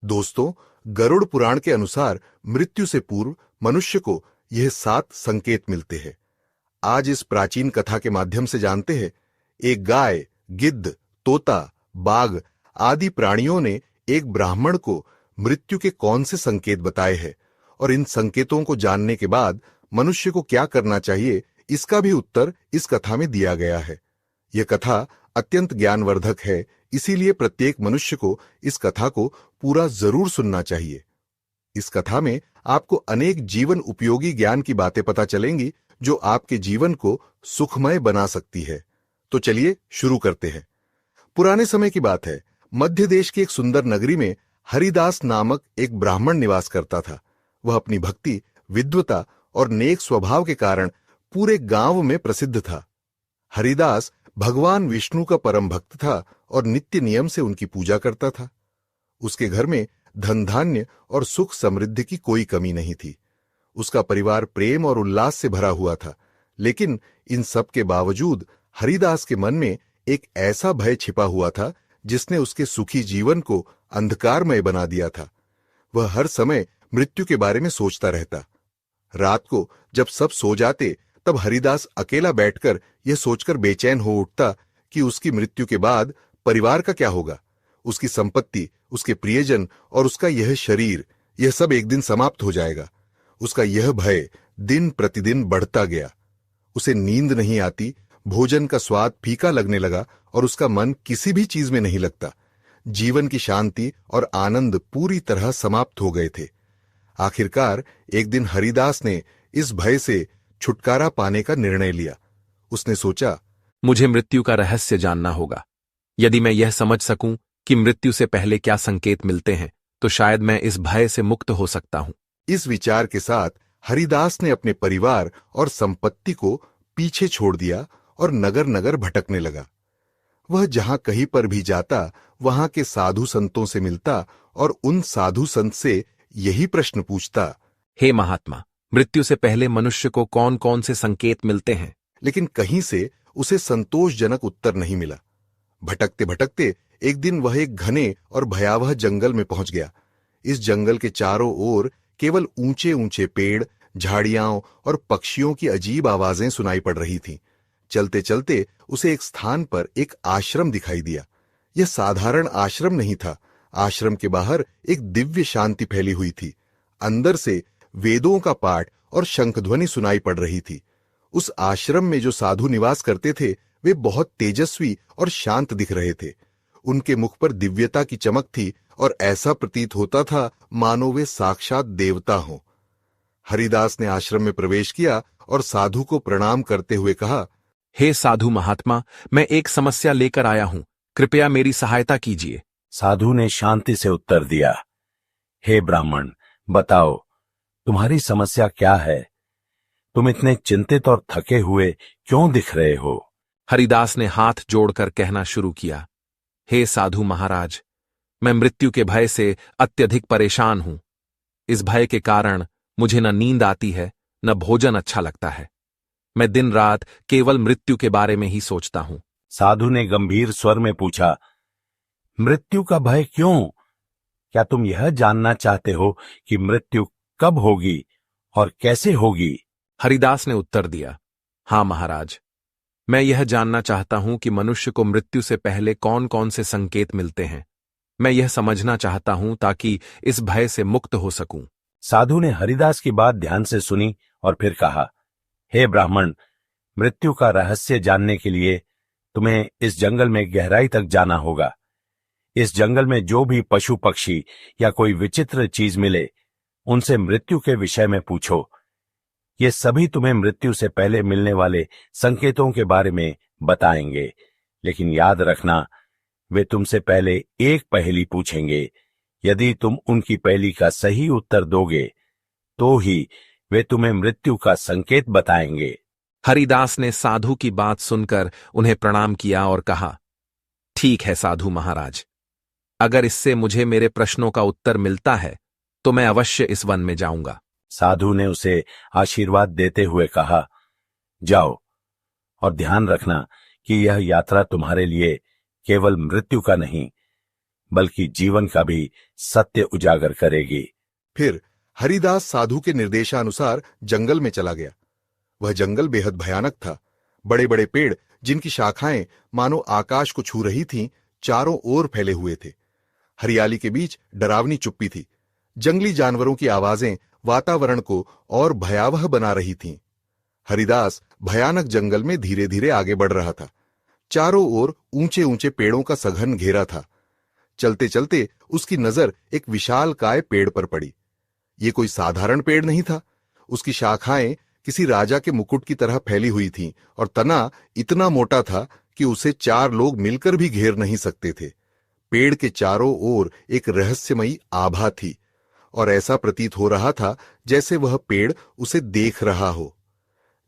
दोस्तों, गरुड़ पुराण के अनुसार मृत्यु से पूर्व मनुष्य को यह 7 संकेत मिलते हैं। आज इस प्राचीन कथा के माध्यम से जानते हैं, एक गाय, गिद्ध, तोता, बाघ आदि प्राणियों ने एक ब्राह्मण को मृत्यु के कौन से संकेत बताए हैं और इन संकेतों को जानने के बाद मनुष्य को क्या करना चाहिए, इसका भी उत्तर इस कथा में दिया गया है। यह कथा अत्यंत ज्ञानवर्धक है, इसीलिए प्रत्येक मनुष्य को इस कथा को पूरा जरूर सुनना चाहिए। इस कथा में आपको अनेक जीवन उपयोगी ज्ञान की बातें पता चलेंगी जो आपके जीवन को सुखमय बना सकती है। तो चलिए शुरू करते हैं। पुराने समय की बात है, मध्य देश की एक सुंदर नगरी में हरिदास नामक एक ब्राह्मण निवास करता था। वह अपनी भक्ति, विद्वता और नेक स्वभाव के कारण पूरे गांव में प्रसिद्ध था। हरिदास भगवान विष्णु का परम भक्त था और नित्य नियम से उनकी पूजा करता था। उसके घर में धन धान्य और सुख समृद्धि की कोई कमी नहीं थी। उसका परिवार प्रेम और उल्लास से भरा हुआ था, लेकिन इन सब के बावजूद हरिदास के मन में एक ऐसा भय छिपा हुआ था जिसने उसके सुखी जीवन को अंधकारमय बना दिया था। वह हर समय मृत्यु के बारे में सोचता रहता। रात को जब सब सो जाते, तब हरिदास अकेला बैठकर यह सोचकर बेचैन हो उठता कि उसकी मृत्यु के बाद परिवार का क्या होगा। उसकी संपत्ति, उसके प्रियजन और उसका यह शरीर, यह सब एक दिन समाप्त हो जाएगा। उसका यह भय दिन प्रतिदिन बढ़ता गया। उसे नींद नहीं आती, भोजन का स्वाद फीका लगने लगा और उसका मन किसी भी चीज में नहीं लगता। जीवन की शांति और आनंद पूरी तरह समाप्त हो गए थे। आखिरकार एक दिन हरिदास ने इस भय से छुटकारा पाने का निर्णय लिया। उसने सोचा, मुझे मृत्यु का रहस्य जानना होगा। यदि मैं यह समझ सकूं कि मृत्यु से पहले क्या संकेत मिलते हैं, तो शायद मैं इस भय से मुक्त हो सकता हूं। इस विचार के साथ हरिदास ने अपने परिवार और संपत्ति को पीछे छोड़ दिया और नगर नगर भटकने लगा। वह जहां कहीं पर भी जाता, वहां के साधु संतों से मिलता और उन साधु संत से यही प्रश्न पूछता, हे महात्मा, मृत्यु से पहले मनुष्य को कौन कौन से संकेत मिलते हैं? लेकिन कहीं से उसे संतोषजनक उत्तर नहीं मिला। भटकते भटकते एक दिन वह एक घने और भयावह जंगल में पहुंच गया। इस जंगल के चारों ओर केवल ऊंचे ऊंचे पेड़, झाड़ियां और पक्षियों की अजीब आवाजें सुनाई पड़ रही थीं। चलते चलते उसे एक स्थान पर एक आश्रम दिखाई दिया। यह साधारण आश्रम नहीं था। आश्रम के बाहर एक दिव्य शांति फैली हुई थी। अंदर से वेदों का पाठ और शंखध्वनि सुनाई पड़ रही थी। उस आश्रम में जो साधु निवास करते थे, वे बहुत तेजस्वी और शांत दिख रहे थे। उनके मुख पर दिव्यता की चमक थी और ऐसा प्रतीत होता था मानो वे साक्षात देवता हों। हरिदास ने आश्रम में प्रवेश किया और साधु को प्रणाम करते हुए कहा, हे साधु महात्मा, मैं एक समस्या लेकर आया हूं, कृपया मेरी सहायता कीजिए। साधु ने शांति से उत्तर दिया, हे ब्राह्मण, बताओ तुम्हारी समस्या क्या है? तुम इतने चिंतित और थके हुए क्यों दिख रहे हो? हरिदास ने हाथ जोड़कर कहना शुरू किया, हे साधु महाराज, मैं मृत्यु के भय से अत्यधिक परेशान हूं। इस भय के कारण मुझे न नींद आती है, न भोजन अच्छा लगता है। मैं दिन रात केवल मृत्यु के बारे में ही सोचता हूं। साधु ने गंभीर स्वर में पूछा, मृत्यु का भय क्यों? क्या तुम यह जानना चाहते हो कि मृत्यु कब होगी और कैसे होगी? हरिदास ने उत्तर दिया, हां महाराज, मैं यह जानना चाहता हूं कि मनुष्य को मृत्यु से पहले कौन कौन से संकेत मिलते हैं। मैं यह समझना चाहता हूं ताकि इस भय से मुक्त हो सकूं। साधु ने हरिदास की बात ध्यान से सुनी और फिर कहा, हे ब्राह्मण, मृत्यु का रहस्य जानने के लिए तुम्हें इस जंगल में गहराई तक जाना होगा। इस जंगल में जो भी पशु पक्षी या कोई विचित्र चीज मिले, उनसे मृत्यु के विषय में पूछो। ये सभी तुम्हें मृत्यु से पहले मिलने वाले संकेतों के बारे में बताएंगे, लेकिन याद रखना, वे तुमसे पहले एक पहेली पूछेंगे। यदि तुम उनकी पहेली का सही उत्तर दोगे, तो ही वे तुम्हें मृत्यु का संकेत बताएंगे। हरिदास ने साधु की बात सुनकर उन्हें प्रणाम किया और कहा, ठीक है साधु महाराज, अगर इससे मुझे मेरे प्रश्नों का उत्तर मिलता है तो मैं अवश्य इस वन में जाऊंगा। साधु ने उसे आशीर्वाद देते हुए कहा, जाओ और ध्यान रखना कि यह यात्रा तुम्हारे लिए केवल मृत्यु का नहीं, बल्कि जीवन का भी सत्य उजागर करेगी। फिर हरिदास साधु के निर्देशानुसार जंगल में चला गया। वह जंगल बेहद भयानक था। बड़े बड़े पेड़ जिनकी शाखाएं मानो आकाश को छू रही थीं, चारों ओर फैले हुए थे। हरियाली के बीच डरावनी चुप्पी थी। जंगली जानवरों की आवाजें वातावरण को और भयावह बना रही थीं। हरिदास भयानक जंगल में धीरे धीरे आगे बढ़ रहा था। चारों ओर ऊंचे ऊंचे पेड़ों का सघन घेरा था। चलते चलते उसकी नजर एक विशालकाय पेड़ पर पड़ी। ये कोई साधारण पेड़ नहीं था। उसकी शाखाएं किसी राजा के मुकुट की तरह फैली हुई थीं और तना इतना मोटा था कि उसे 4 लोग मिलकर भी घेर नहीं सकते थे। पेड़ के चारों ओर एक रहस्यमयी आभा थी और ऐसा प्रतीत हो रहा था जैसे वह पेड़ उसे देख रहा हो।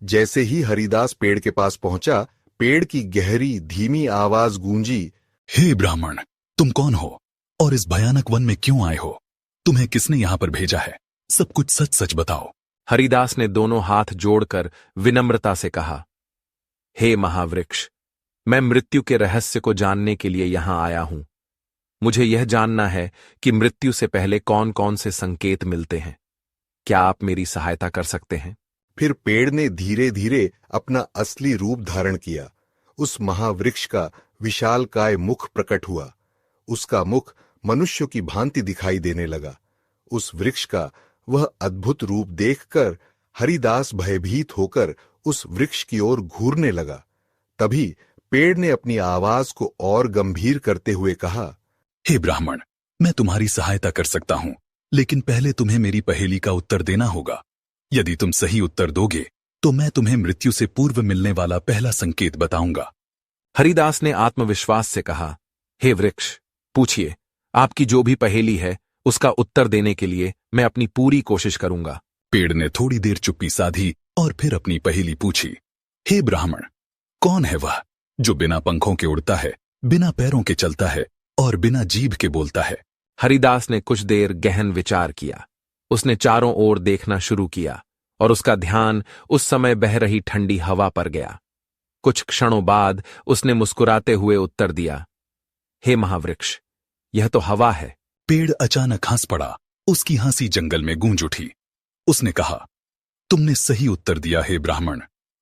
जैसे ही हरिदास पेड़ के पास पहुंचा, पेड़ की गहरी धीमी आवाज गूंजी, हे ब्राह्मण, तुम कौन हो और इस भयानक वन में क्यों आए हो? तुम्हें किसने यहां पर भेजा है? सब कुछ सच सच बताओ। हरिदास ने दोनों हाथ जोड़कर विनम्रता से कहा, हे महावृक्ष, मैं मृत्यु के रहस्य को जानने के लिए यहां आया हूं। मुझे यह जानना है कि मृत्यु से पहले कौन कौन से संकेत मिलते हैं। क्या आप मेरी सहायता कर सकते हैं? फिर पेड़ ने धीरे धीरे अपना असली रूप धारण किया। उस महावृक्ष का विशालकाय मुख प्रकट हुआ। उसका मुख मनुष्य की भांति दिखाई देने लगा। उस वृक्ष का वह अद्भुत रूप देखकर हरिदास भयभीत होकर उस वृक्ष की ओर घूरने लगा। तभी पेड़ ने अपनी आवाज को और गंभीर करते हुए कहा, हे ब्राह्मण, मैं तुम्हारी सहायता कर सकता हूं, लेकिन पहले तुम्हें मेरी पहेली का उत्तर देना होगा। यदि तुम सही उत्तर दोगे तो मैं तुम्हें मृत्यु से पूर्व मिलने वाला पहला संकेत बताऊंगा। हरिदास ने आत्मविश्वास से कहा, हे वृक्ष, पूछिए, आपकी जो भी पहेली है उसका उत्तर देने के लिए मैं अपनी पूरी कोशिश करूंगा। पेड़ ने थोड़ी देर चुप्पी साधी और फिर अपनी पहेली पूछी, हे ब्राह्मण, कौन है वह जो बिना पंखों के उड़ता है, बिना पैरों के चलता है और बिना जीभ के बोलता है? हरिदास ने कुछ देर गहन विचार किया। उसने चारों ओर देखना शुरू किया और उसका ध्यान उस समय बह रही ठंडी हवा पर गया। कुछ क्षणों बाद उसने मुस्कुराते हुए उत्तर दिया, हे महावृक्ष, यह तो हवा है। पेड़ अचानक हंस पड़ा। उसकी हंसी जंगल में गूंज उठी। उसने कहा, तुमने सही उत्तर दिया हे ब्राह्मण।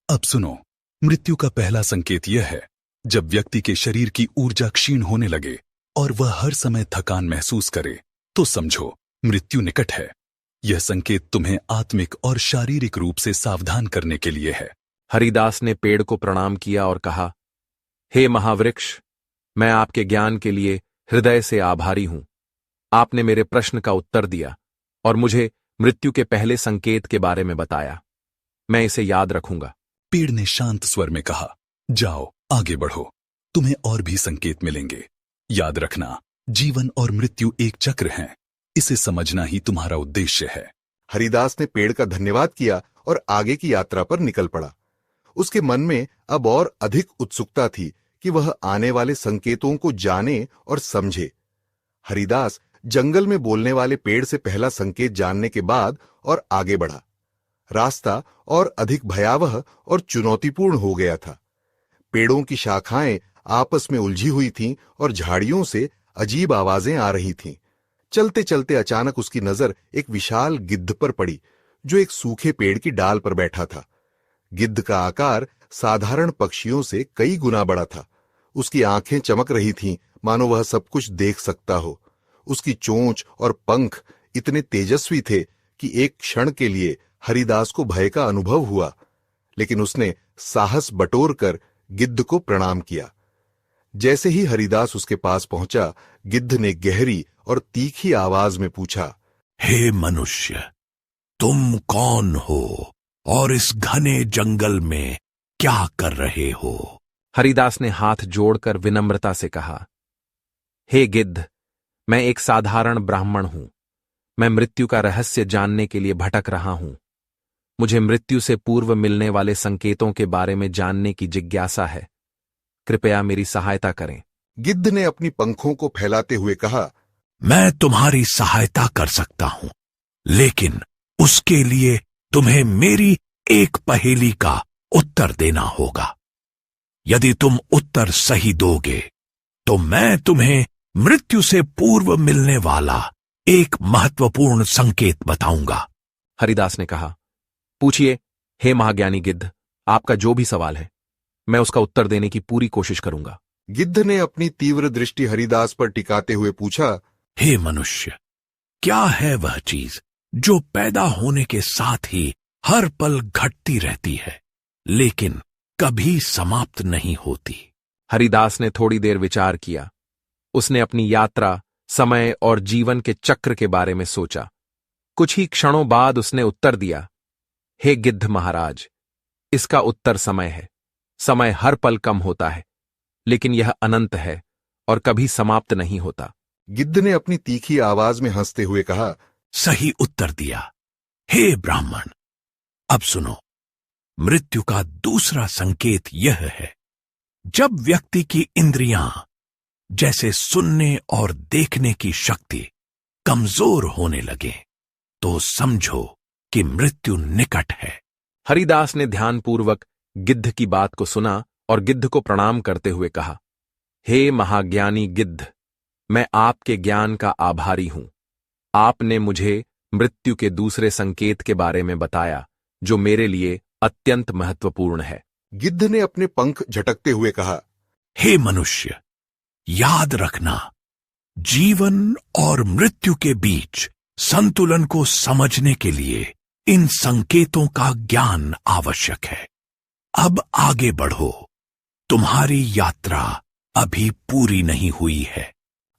अब सुनो, मृत्यु का पहला संकेत यह है जब व्यक्ति के शरीर की ऊर्जा क्षीण होने लगे और वह हर समय थकान महसूस करे, तो समझो मृत्यु निकट है। यह संकेत तुम्हें आत्मिक और शारीरिक रूप से सावधान करने के लिए है। हरिदास ने पेड़ को प्रणाम किया और कहा, हे महावृक्ष, मैं आपके ज्ञान के लिए हृदय से आभारी हूं। आपने मेरे प्रश्न का उत्तर दिया और मुझे मृत्यु के पहले संकेत के बारे में बताया। मैं इसे याद रखूंगा। पेड़ ने शांत स्वर में कहा, जाओ आगे बढ़ो, तुम्हें और भी संकेत मिलेंगे। याद रखना, जीवन और मृत्यु एक चक्र हैं। इसे समझना ही तुम्हारा उद्देश्य है। हरिदास ने पेड़ का धन्यवाद किया और आगे की यात्रा पर निकल पड़ा। उसके मन में अब और अधिक उत्सुकता थी कि वह आने वाले संकेतों को जाने और समझे। हरिदास जंगल में बोलने वाले पेड़ से पहला संकेत जानने के बाद और आगे बढ़ा। रास्ता और अधिक भयावह और चुनौतीपूर्ण हो गया था। पेड़ों की शाखाएं आपस में उलझी हुई थीं और झाड़ियों से अजीब आवाजें आ रही थीं। चलते चलते अचानक उसकी नजर एक विशाल गिद्ध पर पड़ी जो एक सूखे पेड़ की डाल पर बैठा था। गिद्ध का आकार साधारण पक्षियों से कई गुना बड़ा था। उसकी आंखें चमक रही थीं, मानो वह सब कुछ देख सकता हो। उसकी चोंच और पंख इतने तेजस्वी थे कि एक क्षण के लिए हरिदास को भय का अनुभव हुआ, लेकिन उसने साहस बटोरकर गिद्ध को प्रणाम किया। जैसे ही हरिदास उसके पास पहुंचा, गिद्ध ने गहरी और तीखी आवाज में पूछा, हे मनुष्य, तुम कौन हो और इस घने जंगल में क्या कर रहे हो? हरिदास ने हाथ जोड़कर विनम्रता से कहा, हे गिद्ध, मैं एक साधारण ब्राह्मण हूं। मैं मृत्यु का रहस्य जानने के लिए भटक रहा हूं। मुझे मृत्यु से पूर्व मिलने वाले संकेतों के बारे में जानने की जिज्ञासा है। कृपया मेरी सहायता करें। गिद्ध ने अपनी पंखों को फैलाते हुए कहा, मैं तुम्हारी सहायता कर सकता हूं, लेकिन उसके लिए तुम्हें मेरी एक पहेली का उत्तर देना होगा। यदि तुम उत्तर सही दोगे तो मैं तुम्हें मृत्यु से पूर्व मिलने वाला एक महत्वपूर्ण संकेत बताऊंगा। हरिदास ने कहा, पूछिए हे महाज्ञानी गिद्ध, आपका जो भी सवाल है मैं उसका उत्तर देने की पूरी कोशिश करूंगा। गिद्ध ने अपनी तीव्र दृष्टि हरिदास पर टिकाते हुए पूछा, हे मनुष्य, क्या है वह चीज जो पैदा होने के साथ ही हर पल घटती रहती है लेकिन कभी समाप्त नहीं होती? हरिदास ने थोड़ी देर विचार किया। उसने अपनी यात्रा, समय और जीवन के चक्र के बारे में सोचा। कुछ ही क्षणों बाद उसने उत्तर दिया, हे गिद्ध महाराज, इसका उत्तर समय है। समय हर पल कम होता है लेकिन यह अनंत है और कभी समाप्त नहीं होता। गिद्ध ने अपनी तीखी आवाज में हंसते हुए कहा, सही उत्तर दिया। हे ब्राह्मण, अब सुनो, मृत्यु का दूसरा संकेत यह है, जब व्यक्ति की इंद्रियां जैसे सुनने और देखने की शक्ति कमजोर होने लगे तो समझो कि मृत्यु निकट है। हरिदास ने ध्यानपूर्वक गिद्ध की बात को सुना और गिद्ध को प्रणाम करते हुए कहा, हे महाज्ञानी गिद्ध, मैं आपके ज्ञान का आभारी हूं। आपने मुझे मृत्यु के दूसरे संकेत के बारे में बताया जो मेरे लिए अत्यंत महत्वपूर्ण है। गिद्ध ने अपने पंख झटकते हुए कहा, हे मनुष्य, याद रखना, जीवन और मृत्यु के बीच संतुलन को समझने के लिए इन संकेतों का ज्ञान आवश्यक है। अब आगे बढ़ो, तुम्हारी यात्रा अभी पूरी नहीं हुई है।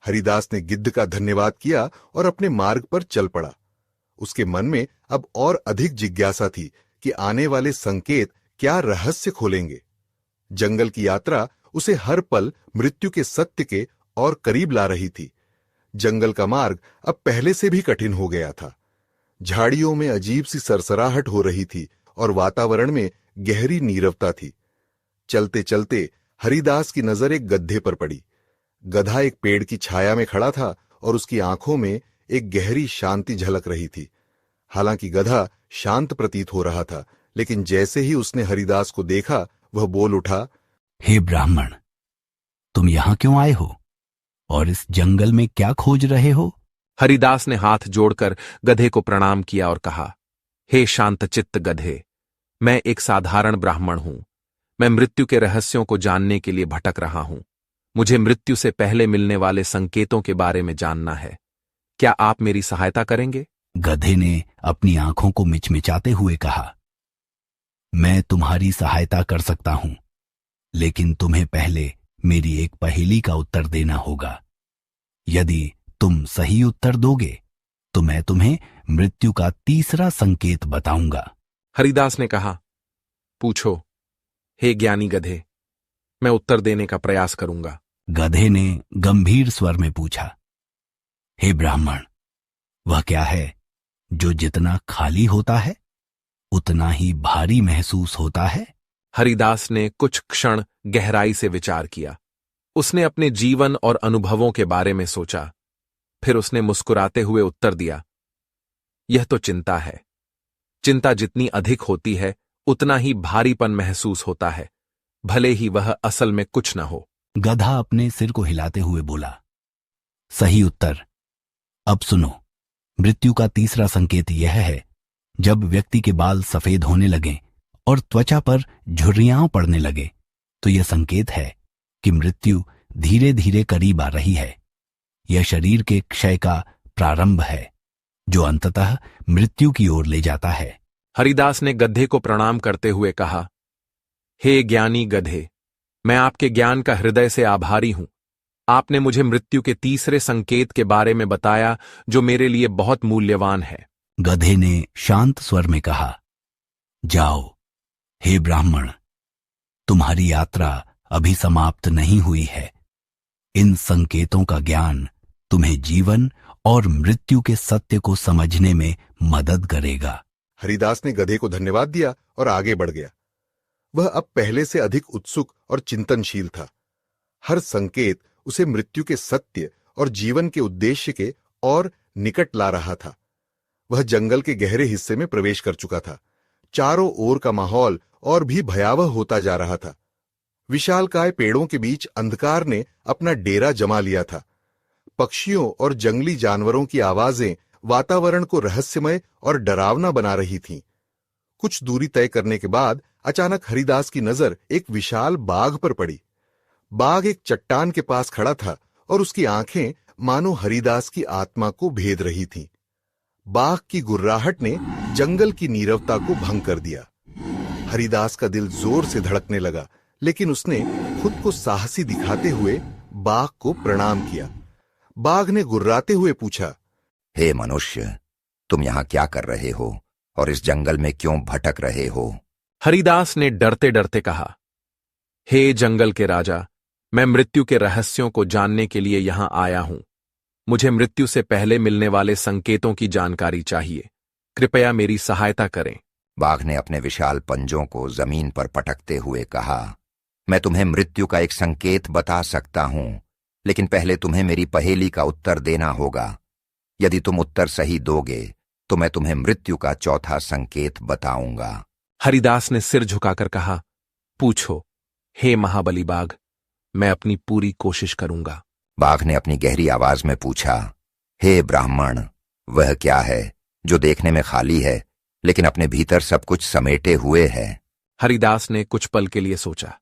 हरिदास ने गिद्ध का धन्यवाद किया और अपने मार्ग पर चल पड़ा। उसके मन में अब और अधिक जिज्ञासा थी कि आने वाले संकेत क्या रहस्य खोलेंगे। जंगल की यात्रा उसे हर पल मृत्यु के सत्य के और करीब ला रही थी। जंगल का मार्ग अब पहले से भी कठिन हो गया था। झाड़ियों में अजीब सी सरसराहट हो रही थी और वातावरण में गहरी नीरवता थी। चलते चलते हरिदास की नजर एक गधे पर पड़ी। गधा एक पेड़ की छाया में खड़ा था और उसकी आंखों में एक गहरी शांति झलक रही थी। हालांकि गधा शांत प्रतीत हो रहा था, लेकिन जैसे ही उसने हरिदास को देखा वह बोल उठा, हे ब्राह्मण, तुम यहां क्यों आए हो और इस जंगल में क्या खोज रहे हो? हरिदास ने हाथ जोड़कर गधे को प्रणाम किया और कहा, हे शांतचित्त गधे, मैं एक साधारण ब्राह्मण हूं। मैं मृत्यु के रहस्यों को जानने के लिए भटक रहा हूं। मुझे मृत्यु से पहले मिलने वाले संकेतों के बारे में जानना है। क्या आप मेरी सहायता करेंगे? गधे ने अपनी आंखों को मिचमिचाते हुए कहा, मैं तुम्हारी सहायता कर सकता हूं, लेकिन तुम्हें पहले मेरी एक पहेली का उत्तर देना होगा। यदि तुम सही उत्तर दोगे तो मैं तुम्हें मृत्यु का तीसरा संकेत बताऊंगा। हरिदास ने कहा, पूछो हे ज्ञानी गधे, मैं उत्तर देने का प्रयास करूंगा। गधे ने गंभीर स्वर में पूछा, हे ब्राह्मण, वह क्या है जो जितना खाली होता है उतना ही भारी महसूस होता है? हरिदास ने कुछ क्षण गहराई से विचार किया। उसने अपने जीवन और अनुभवों के बारे में सोचा। फिर उसने मुस्कुराते हुए उत्तर दिया, यह तो चिंता है। चिंता जितनी अधिक होती है उतना ही भारीपन महसूस होता है, भले ही वह असल में कुछ न हो। गधा अपने सिर को हिलाते हुए बोला, सही उत्तर। अब सुनो, मृत्यु का तीसरा संकेत यह है, जब व्यक्ति के बाल सफेद होने लगें और त्वचा पर झुर्रियां पड़ने लगे तो यह संकेत है कि मृत्यु धीरे धीरे करीब आ रही है। यह शरीर के क्षय का प्रारंभ है जो अंततः मृत्यु की ओर ले जाता है। हरिदास ने गधे को प्रणाम करते हुए कहा, हे ज्ञानी गधे, मैं आपके ज्ञान का हृदय से आभारी हूं। आपने मुझे मृत्यु के तीसरे संकेत के बारे में बताया जो मेरे लिए बहुत मूल्यवान है। गधे ने शांत स्वर में कहा, जाओ हे ब्राह्मण, तुम्हारी यात्रा अभी समाप्त नहीं हुई है। इन संकेतों का ज्ञान तुम्हें जीवन और मृत्यु के सत्य को समझने में मदद करेगा। हरिदास ने गधे को धन्यवाद दिया और आगे बढ़ गया। वह अब पहले से अधिक उत्सुक और चिंतनशील था। हर संकेत उसे मृत्यु के सत्य और जीवन के उद्देश्य के और निकट ला रहा था। वह जंगल के गहरे हिस्से में प्रवेश कर चुका था। चारों ओर का माहौल और भी भयावह होता जा रहा था। विशालकाय पेड़ों के बीच अंधकार ने अपना डेरा जमा लिया था। पक्षियों और जंगली जानवरों की आवाजें वातावरण को रहस्यमय और डरावना बना रही थीं। कुछ दूरी तय करने के बाद अचानक हरिदास की नजर एक विशाल बाघ पर पड़ी। बाघ एक चट्टान के पास खड़ा था और उसकी आंखें मानो हरिदास की आत्मा को भेद रही थीं। बाघ की गुर्राहट ने जंगल की नीरवता को भंग कर दिया। हरिदास का दिल जोर से धड़कने लगा, लेकिन उसने खुद को साहसी दिखाते हुए बाघ को प्रणाम किया। बाघ ने गुर्राते हुए पूछा, हे मनुष्य, तुम यहां क्या कर रहे हो और इस जंगल में क्यों भटक रहे हो? हरिदास ने डरते डरते कहा, हे जंगल के राजा, मैं मृत्यु के रहस्यों को जानने के लिए यहां आया हूं। मुझे मृत्यु से पहले मिलने वाले संकेतों की जानकारी चाहिए। कृपया मेरी सहायता करें। बाघ ने अपने विशाल पंजों को जमीन पर पटकते हुए कहा, मैं तुम्हें मृत्यु का एक संकेत बता सकता हूं, लेकिन पहले तुम्हें मेरी पहेली का उत्तर देना होगा। यदि तुम उत्तर सही दोगे तो मैं तुम्हें मृत्यु का चौथा संकेत बताऊंगा। हरिदास ने सिर झुकाकर कहा, पूछो हे महाबली बाघ, मैं अपनी पूरी कोशिश करूंगा। बाघ ने अपनी गहरी आवाज में पूछा, हे ब्राह्मण, वह क्या है जो देखने में खाली है लेकिन अपने भीतर सब कुछ समेटे हुए है? हरिदास ने कुछ पल के लिए सोचा।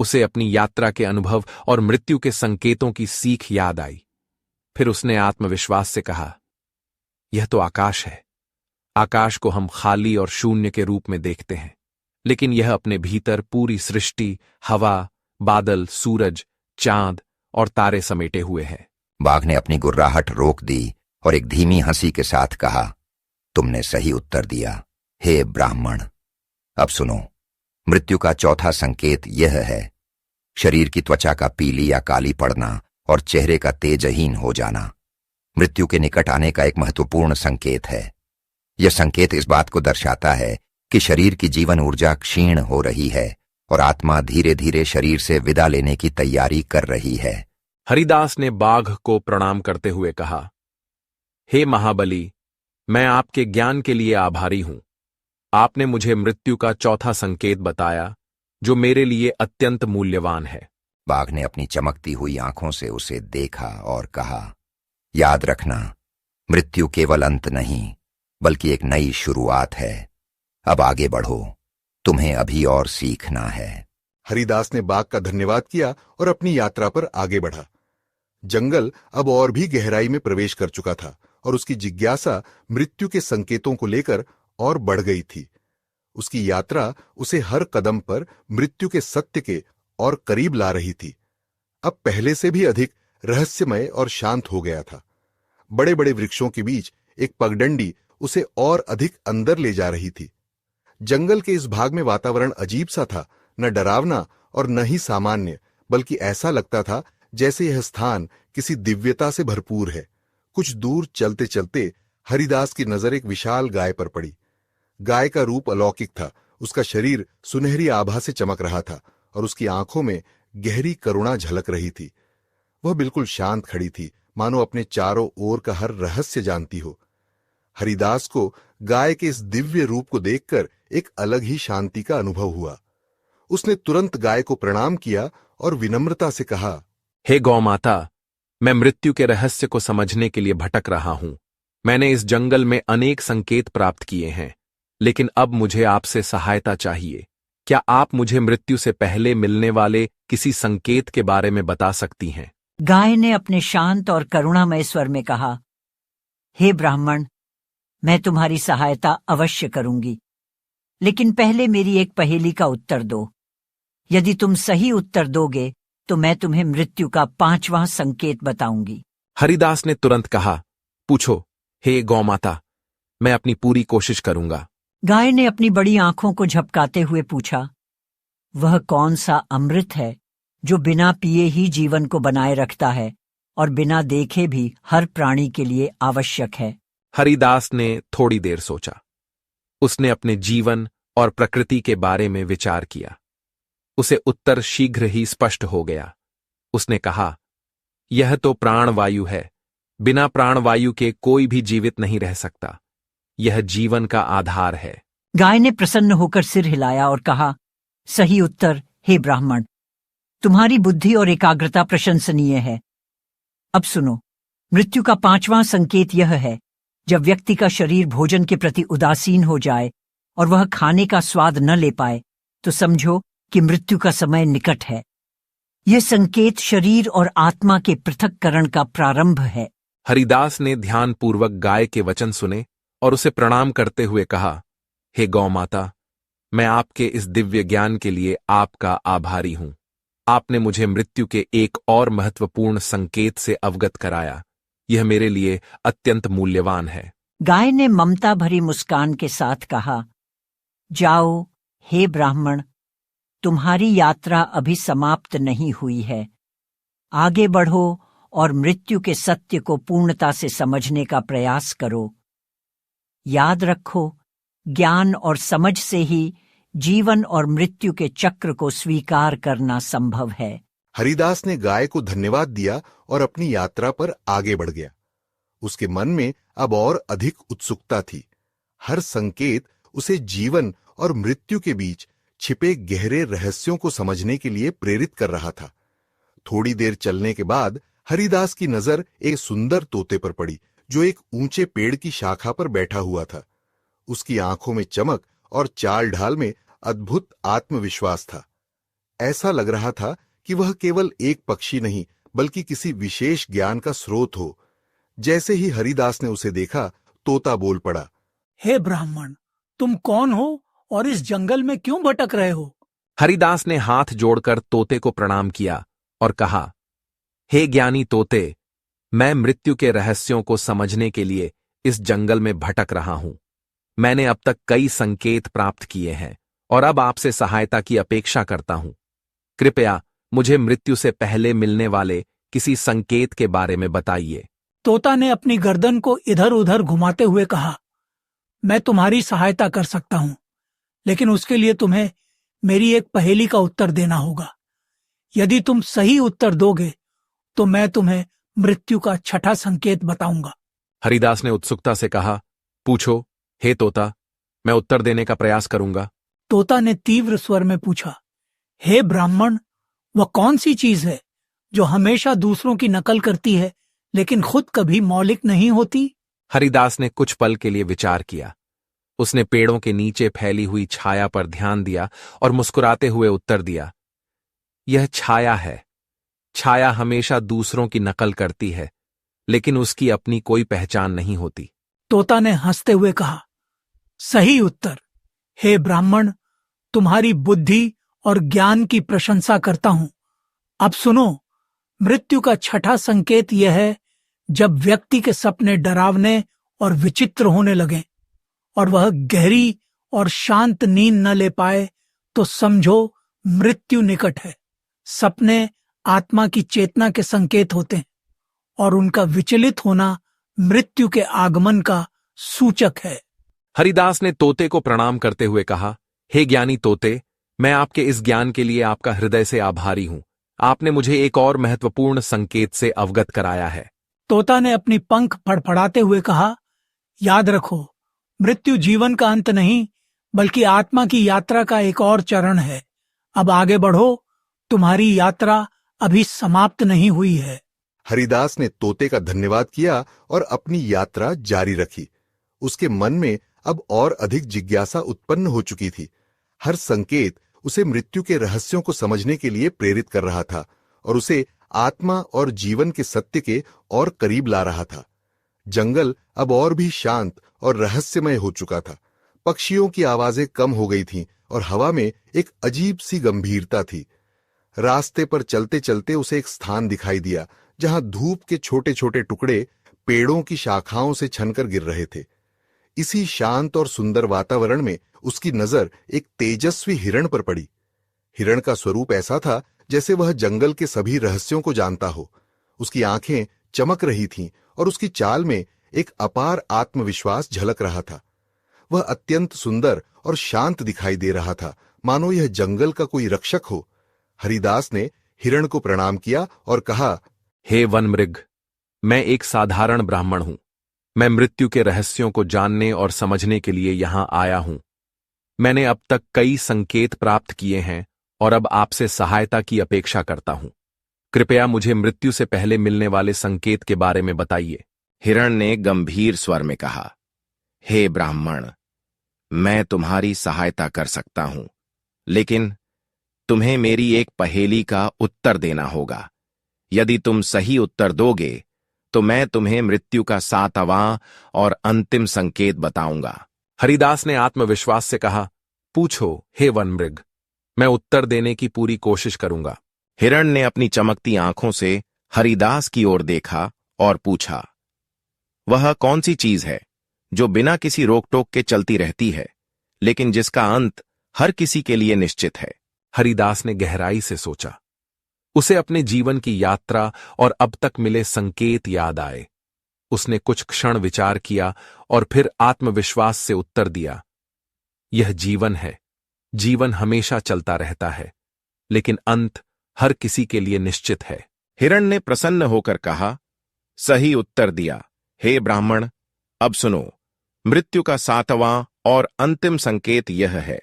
उसे अपनी यात्रा के अनुभव और मृत्यु के संकेतों की सीख याद आई। फिर उसने आत्मविश्वास से कहा, यह तो आकाश है। आकाश को हम खाली और शून्य के रूप में देखते हैं, लेकिन यह अपने भीतर पूरी सृष्टि, हवा, बादल, सूरज, चांद और तारे समेटे हुए है। बाघ ने अपनी गुर्राहट रोक दी और एक धीमी हंसी के साथ कहा, तुमने सही उत्तर दिया, हे ब्राह्मण। अब सुनो, मृत्यु का चौथा संकेत यह है, शरीर की त्वचा का पीली या काली पड़ना और चेहरे का तेजहीन हो जाना मृत्यु के निकट आने का एक महत्वपूर्ण संकेत है। यह संकेत इस बात को दर्शाता है कि शरीर की जीवन ऊर्जा क्षीण हो रही है और आत्मा धीरे धीरे शरीर से विदा लेने की तैयारी कर रही है। हरिदास ने बाघ को प्रणाम करते हुए कहा, हे महाबली, मैं आपके ज्ञान के लिए आभारी हूं। आपने मुझे मृत्यु का चौथा संकेत बताया, जो मेरे लिए अत्यंत मूल्यवान है। बाघ ने अपनी चमकती हुई आंखों से उसे देखा और कहा, याद रखना, मृत्यु केवल अंत नहीं बल्कि एक नई शुरुआत है। अब आगे बढ़ो, तुम्हें अभी और सीखना है। हरिदास ने बाघ का धन्यवाद किया और अपनी यात्रा पर आगे बढ़ा। जंगल अब और भी गहराई में प्रवेश कर चुका था और उसकी जिज्ञासा मृत्यु के संकेतों को लेकर और बढ़ गई थी। उसकी यात्रा उसे हर कदम पर मृत्यु के सत्य के और करीब ला रही थी। अब पहले से भी अधिक रहस्यमय और शांत हो गया था। बड़े बड़े वृक्षों के बीच एक पगडंडी उसे और अधिक अंदर ले जा रही थी। जंगल के इस भाग में वातावरण अजीब सा था, न डरावना और न ही सामान्य, बल्कि ऐसा लगता था जैसे यह स्थान किसी दिव्यता से भरपूर है। कुछ दूर चलते चलते हरिदास की नजर एक विशाल गाय पर पड़ी। गाय का रूप अलौकिक था। उसका शरीर सुनहरी आभा से चमक रहा था और उसकी आंखों में गहरी करुणा झलक रही थी। वह बिल्कुल शांत खड़ी थी, मानो अपने चारों ओर का हर रहस्य जानती हो। हरिदास को गाय के इस दिव्य रूप को देखकर एक अलग ही शांति का अनुभव हुआ। उसने तुरंत गाय को प्रणाम किया और विनम्रता से कहा, हे गौ माता, मैं मृत्यु के रहस्य को समझने के लिए भटक रहा हूं। मैंने इस जंगल में अनेक संकेत प्राप्त किए हैं, लेकिन अब मुझे आपसे सहायता चाहिए। क्या आप मुझे मृत्यु से पहले मिलने वाले किसी संकेत के बारे में बता सकती हैं? गाय ने अपने शांत और करुणामय स्वर में कहा, हे ब्राह्मण, मैं तुम्हारी सहायता अवश्य करूंगी, लेकिन पहले मेरी एक पहेली का उत्तर दो। यदि तुम सही उत्तर दोगे तो मैं तुम्हें मृत्यु का 5वां संकेत बताऊंगी। हरिदास ने तुरंत कहा, पूछो हे गौ माता, मैं अपनी पूरी कोशिश करूंगा। गाय ने अपनी बड़ी आंखों को झपकाते हुए पूछा, वह कौन सा अमृत है जो बिना पिए ही जीवन को बनाए रखता है और बिना देखे भी हर प्राणी के लिए आवश्यक है? हरिदास ने थोड़ी देर सोचा। उसने अपने जीवन और प्रकृति के बारे में विचार किया। उसे उत्तर शीघ्र ही स्पष्ट हो गया। उसने कहा, यह तो प्राणवायु है। बिना प्राणवायु के कोई भी जीवित नहीं रह सकता। यह जीवन का आधार है। गाय ने प्रसन्न होकर सिर हिलाया और कहा, सही उत्तर हे ब्राह्मण। तुम्हारी बुद्धि और एकाग्रता प्रशंसनीय है। अब सुनो, मृत्यु का 5वां संकेत यह है, जब व्यक्ति का शरीर भोजन के प्रति उदासीन हो जाए और वह खाने का स्वाद न ले पाए, तो समझो कि मृत्यु का समय निकट है। यह संकेत शरीर और आत्मा के पृथक्करण का प्रारंभ है। हरिदास ने ध्यानपूर्वक गाय के वचन सुने और उसे प्रणाम करते हुए कहा, हे गौ माता, मैं आपके इस दिव्य ज्ञान के लिए आपका आभारी हूं। आपने मुझे मृत्यु के एक और महत्वपूर्ण संकेत से अवगत कराया। यह मेरे लिए अत्यंत मूल्यवान है। गाय ने ममता भरी मुस्कान के साथ कहा, जाओ हे ब्राह्मण, तुम्हारी यात्रा अभी समाप्त नहीं हुई है। आगे बढ़ो और मृत्यु के सत्य को पूर्णता से समझने का प्रयास करो। याद रखो, ज्ञान और समझ से ही जीवन और मृत्यु के चक्र को स्वीकार करना संभव है। हरिदास ने गाय को धन्यवाद दिया और अपनी यात्रा पर आगे बढ़ गया। उसके मन में अब और अधिक उत्सुकता थी। हर संकेत उसे जीवन और मृत्यु के बीच छिपे गहरे रहस्यों को समझने के लिए प्रेरित कर रहा था। थोड़ी देर चलने के बाद हरिदास की नजर एक सुंदर तोते पर पड़ी, जो एक ऊंचे पेड़ की शाखा पर बैठा हुआ था। उसकी आंखों में चमक और चाल ढाल में अद्भुत आत्मविश्वास था। ऐसा लग रहा था कि वह केवल एक पक्षी नहीं, बल्कि किसी विशेष ज्ञान का स्रोत हो। जैसे ही हरिदास ने उसे देखा, तोता बोल पड़ा, हे ब्राह्मण, तुम कौन हो और इस जंगल में क्यों भटक रहे हो? हरिदास ने हाथ जोड़कर तोते को प्रणाम किया और कहा, हे ज्ञानी तोते, मैं मृत्यु के रहस्यों को समझने के लिए इस जंगल में भटक रहा हूं। मैंने अब तक कई संकेत प्राप्त किए हैं और अब आपसे सहायता की अपेक्षा करता हूं। कृपया मुझे मृत्यु से पहले मिलने वाले किसी संकेत के बारे में बताइए। तोता ने अपनी गर्दन को इधर उधर घुमाते हुए कहा, मैं तुम्हारी सहायता कर सकता हूं, लेकिन उसके लिए तुम्हें मेरी एक पहेली का उत्तर देना होगा। यदि तुम सही उत्तर दोगे तो मैं तुम्हें मृत्यु का 6ठा संकेत बताऊंगा। हरिदास ने उत्सुकता से कहा, पूछो हे तोता, मैं उत्तर देने का प्रयास करूंगा। तोता ने तीव्र स्वर में पूछा, हे ब्राह्मण, वह कौन सी चीज है जो हमेशा दूसरों की नकल करती है लेकिन खुद कभी मौलिक नहीं होती? हरिदास ने कुछ पल के लिए विचार किया। उसने पेड़ों के नीचे फैली हुई छाया पर ध्यान दिया और मुस्कुराते हुए उत्तर दिया, यह छाया है। छाया हमेशा दूसरों की नकल करती है, लेकिन उसकी अपनी कोई पहचान नहीं होती। तोता ने हंसते हुए कहा, सही उत्तर। हे ब्राह्मण, तुम्हारी बुद्धि और ज्ञान की प्रशंसा करता हूं। अब सुनो, मृत्यु का 6ठा संकेत यह है, जब व्यक्ति के सपने डरावने और विचित्र होने लगें और वह गहरी और शांत नींद न ले पाए, तो समझो मृत्यु निकट है। सपने आत्मा की चेतना के संकेत होते हैं और उनका विचलित होना मृत्यु के आगमन का सूचक है। हरिदास ने तोते को प्रणाम करते हुए कहा, हे ज्ञानी तोते, मैं आपके इस ज्ञान के लिए आपका हृदय से आभारी हूं। आपने मुझे एक और महत्वपूर्ण संकेत से अवगत कराया है। तोता ने अपनी पंख फड़फड़ाते हुए कहा, याद रखो, मृत्यु जीवन का अंत नहीं, बल्कि आत्मा की यात्रा का एक और चरण है। अब आगे बढ़ो, तुम्हारी यात्रा अभी समाप्त नहीं हुई है। हरिदास ने तोते का धन्यवाद किया और अपनी यात्रा जारी रखी। उसके मन में अब और अधिक जिज्ञासा उत्पन्न हो चुकी थी। हर संकेत उसे मृत्यु के रहस्यों को समझने के लिए प्रेरित कर रहा था और उसे आत्मा और जीवन के सत्य के और करीब ला रहा था। जंगल अब और भी शांत और रहस्यमय हो चुका था। पक्षियों की आवाजें कम हो गई थीं और हवा में एक अजीब सी गंभीरता थी। रास्ते पर चलते चलते उसे एक स्थान दिखाई दिया जहां धूप के छोटे छोटे टुकड़े पेड़ों की शाखाओं से छनकर गिर रहे थे। इसी शांत और सुंदर वातावरण में उसकी नजर एक तेजस्वी हिरण पर पड़ी। हिरण का स्वरूप ऐसा था जैसे वह जंगल के सभी रहस्यों को जानता हो। उसकी आंखें चमक रही थीं और उसकी चाल में एक अपार आत्मविश्वास झलक रहा था। वह अत्यंत सुंदर और शांत दिखाई दे रहा था, मानो यह जंगल का कोई रक्षक हो। हरिदास ने हिरण को प्रणाम किया और कहा, हे वन मृग, मैं एक साधारण ब्राह्मण हूं। मैं मृत्यु के रहस्यों को जानने और समझने के लिए यहां आया हूं। मैंने अब तक कई संकेत प्राप्त किए हैं और अब आपसे सहायता की अपेक्षा करता हूं। कृपया मुझे मृत्यु से पहले मिलने वाले संकेत के बारे में बताइए। हिरण ने गंभीर स्वर में कहा, हे ब्राह्मण, मैं तुम्हारी सहायता कर सकता हूं, लेकिन तुम्हें मेरी एक पहेली का उत्तर देना होगा। यदि तुम सही उत्तर दोगे तो मैं तुम्हें मृत्यु का 7वां और अंतिम संकेत बताऊंगा। हरिदास ने आत्मविश्वास से कहा, पूछो हे वनमृग, मैं उत्तर देने की पूरी कोशिश करूंगा। हिरण ने अपनी चमकती आंखों से हरिदास की ओर देखा और पूछा, वह कौन सी चीज है जो बिना किसी रोक टोक के चलती रहती है, लेकिन जिसका अंत हर किसी के लिए निश्चित है? हरिदास ने गहराई से सोचा। उसे अपने जीवन की यात्रा और अब तक मिले संकेत याद आए। उसने कुछ क्षण विचार किया और फिर आत्मविश्वास से उत्तर दिया, यह जीवन है। जीवन हमेशा चलता रहता है, लेकिन अंत हर किसी के लिए निश्चित है। हिरण ने प्रसन्न होकर कहा, सही उत्तर दिया, हे ब्राह्मण। अब सुनो, मृत्यु का 7वां और अंतिम संकेत यह है,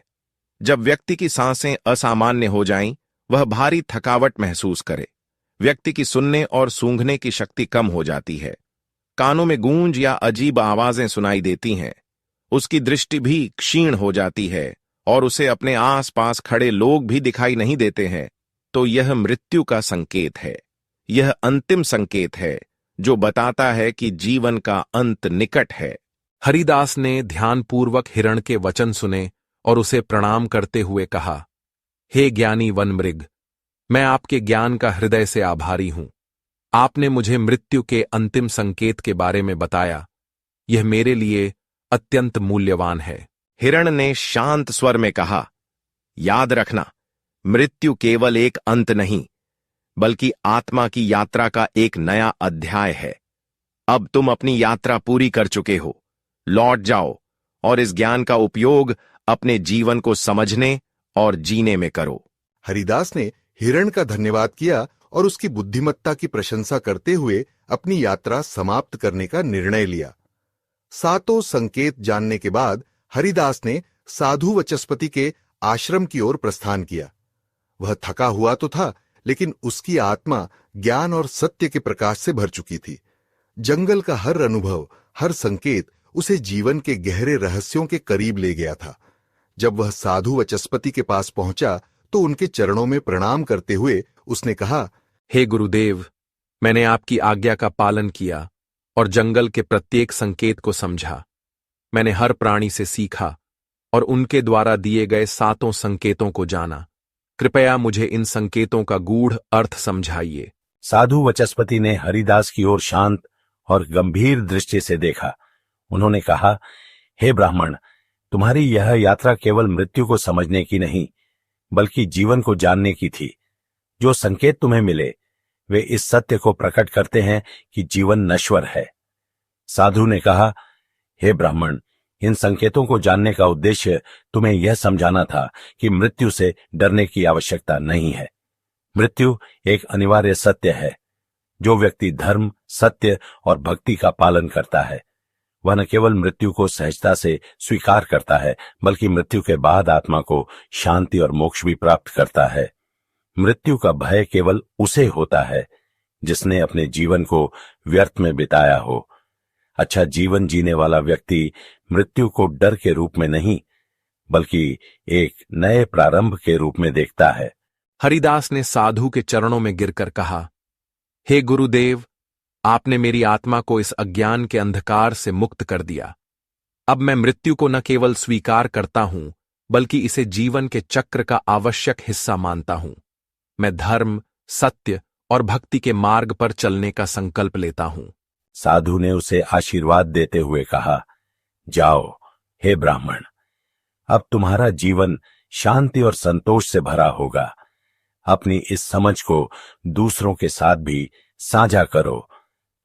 जब व्यक्ति की सांसें असामान्य हो जाएं, वह भारी थकावट महसूस करे। व्यक्ति की सुनने और सूंघने की शक्ति कम हो जाती है। कानों में गूंज या अजीब आवाजें सुनाई देती हैं। उसकी दृष्टि भी क्षीण हो जाती है और उसे अपने आसपास खड़े लोग भी दिखाई नहीं देते हैं। तो यह मृत्यु का संकेत है। यह अंतिम संकेत है जो बताता है कि जीवन का अंत निकट है। हरिदास ने ध्यानपूर्वक हिरण के वचन सुने और उसे प्रणाम करते हुए कहा, हे ज्ञानी वनमृग, मैं आपके ज्ञान का हृदय से आभारी हूं। आपने मुझे मृत्यु के अंतिम संकेत के बारे में बताया। यह मेरे लिए अत्यंत मूल्यवान है। हिरण ने शांत स्वर में कहा, याद रखना, मृत्यु केवल एक अंत नहीं, बल्कि आत्मा की यात्रा का एक नया अध्याय है। अब तुम अपनी यात्रा पूरी कर चुके हो। लौट जाओ और इस ज्ञान का उपयोग अपने जीवन को समझने और जीने में करो। हरिदास ने हिरण का धन्यवाद किया और उसकी बुद्धिमत्ता की प्रशंसा करते हुए अपनी यात्रा समाप्त करने का निर्णय लिया। 7 संकेत जानने के बाद हरिदास ने साधु वचस्पति के आश्रम की ओर प्रस्थान किया। वह थका हुआ तो था, लेकिन उसकी आत्मा ज्ञान और सत्य के प्रकाश से भर चुकी थी। जंगल का हर अनुभव, हर संकेत उसे जीवन के गहरे रहस्यों के करीब ले गया था। जब वह साधु वचस्पति के पास पहुंचा तो उनके चरणों में प्रणाम करते हुए उसने कहा, हे गुरुदेव, मैंने आपकी आज्ञा का पालन किया और जंगल के प्रत्येक संकेत को समझा। मैंने हर प्राणी से सीखा और उनके द्वारा दिए गए 7 संकेतों को जाना। कृपया मुझे इन संकेतों का गूढ़ अर्थ समझाइए। साधु वचस्पति ने हरिदास की ओर शांत और गंभीर दृष्टि से देखा। उन्होंने कहा, हे ब्राह्मण, तुम्हारी यह यात्रा केवल मृत्यु को समझने की नहीं, बल्कि जीवन को जानने की थी। जो संकेत तुम्हें मिले वे इस सत्य को प्रकट करते हैं कि जीवन नश्वर है। साधु ने कहा, हे ब्राह्मण, इन संकेतों को जानने का उद्देश्य तुम्हें यह समझाना था कि मृत्यु से डरने की आवश्यकता नहीं है। मृत्यु एक अनिवार्य सत्य है। जो व्यक्ति धर्म, सत्य और भक्ति का पालन करता है, वह न केवल मृत्यु को सहजता से स्वीकार करता है, बल्कि मृत्यु के बाद आत्मा को शांति और मोक्ष भी प्राप्त करता है। मृत्यु का भय केवल उसे होता है जिसने अपने जीवन को व्यर्थ में बिताया हो। अच्छा जीवन जीने वाला व्यक्ति मृत्यु को डर के रूप में नहीं, बल्कि एक नए प्रारंभ के रूप में देखता है। हरिदास ने साधु के चरणों में गिरकर कहा, हे गुरुदेव, आपने मेरी आत्मा को इस अज्ञान के अंधकार से मुक्त कर दिया। अब मैं मृत्यु को न केवल स्वीकार करता हूं, बल्कि इसे जीवन के चक्र का आवश्यक हिस्सा मानता हूं। मैं धर्म, सत्य और भक्ति के मार्ग पर चलने का संकल्प लेता हूं। साधु ने उसे आशीर्वाद देते हुए कहा, जाओ हे ब्राह्मण, अब तुम्हारा जीवन शांति और संतोष से भरा होगा। अपनी इस समझ को दूसरों के साथ भी साझा करो,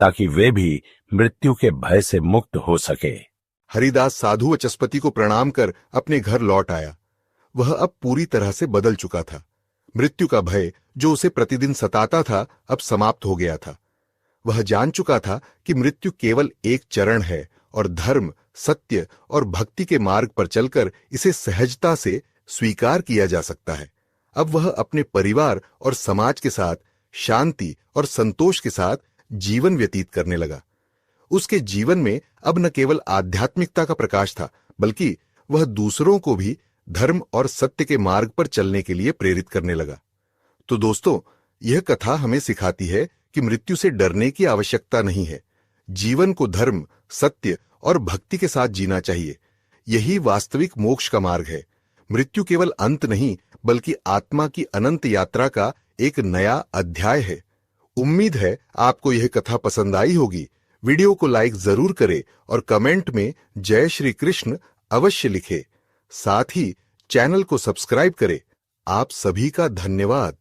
ताकि वे भी मृत्यु के भय से मुक्त हो सके। हरिदास साधु वचस्पति को प्रणाम कर अपने घर लौट आया। वह अब पूरी तरह से बदल चुका था। मृत्यु का भय जो उसे प्रतिदिन सताता था, अब समाप्त हो गया था। वह जान चुका था कि मृत्यु केवल एक चरण है और धर्म, सत्य और भक्ति के मार्ग पर चलकर इसे सहजता से स्वीकार किया जा सकता है। अब वह अपने परिवार और समाज के साथ शांति और संतोष के साथ जीवन व्यतीत करने लगा। उसके जीवन में अब न केवल आध्यात्मिकता का प्रकाश था, बल्कि वह दूसरों को भी धर्म और सत्य के मार्ग पर चलने के लिए प्रेरित करने लगा। तो दोस्तों, यह कथा हमें सिखाती है कि मृत्यु से डरने की आवश्यकता नहीं है। जीवन को धर्म, सत्य और भक्ति के साथ जीना चाहिए। यही वास्तविक मोक्ष का मार्ग है। मृत्यु केवल अंत नहीं, बल्कि आत्मा की अनंत यात्रा का एक नया अध्याय है। उम्मीद है आपको यह कथा पसंद आई होगी। वीडियो को लाइक जरूर करें और कमेंट में जय श्री कृष्ण अवश्य लिखें। साथ ही चैनल को सब्सक्राइब करें। आप सभी का धन्यवाद।